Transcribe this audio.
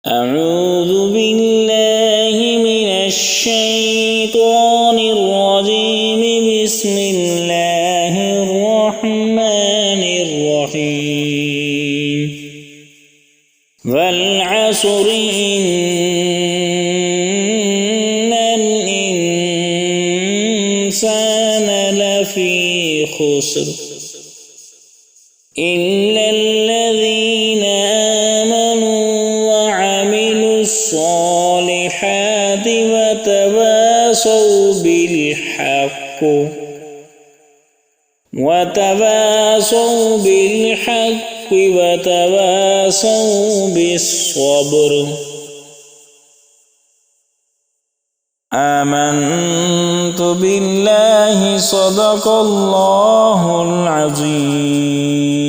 أعوذ بالله من الشيطان الرجيم. بسم الله الرحمن الرحيم. والعصر إن الإنسان لفي خسر إلا الذين آمنوا وعملوا الصالحات وتواصوا بالحق وتواصوا بالصبر. آمنت بالله. صدق الله العظيم.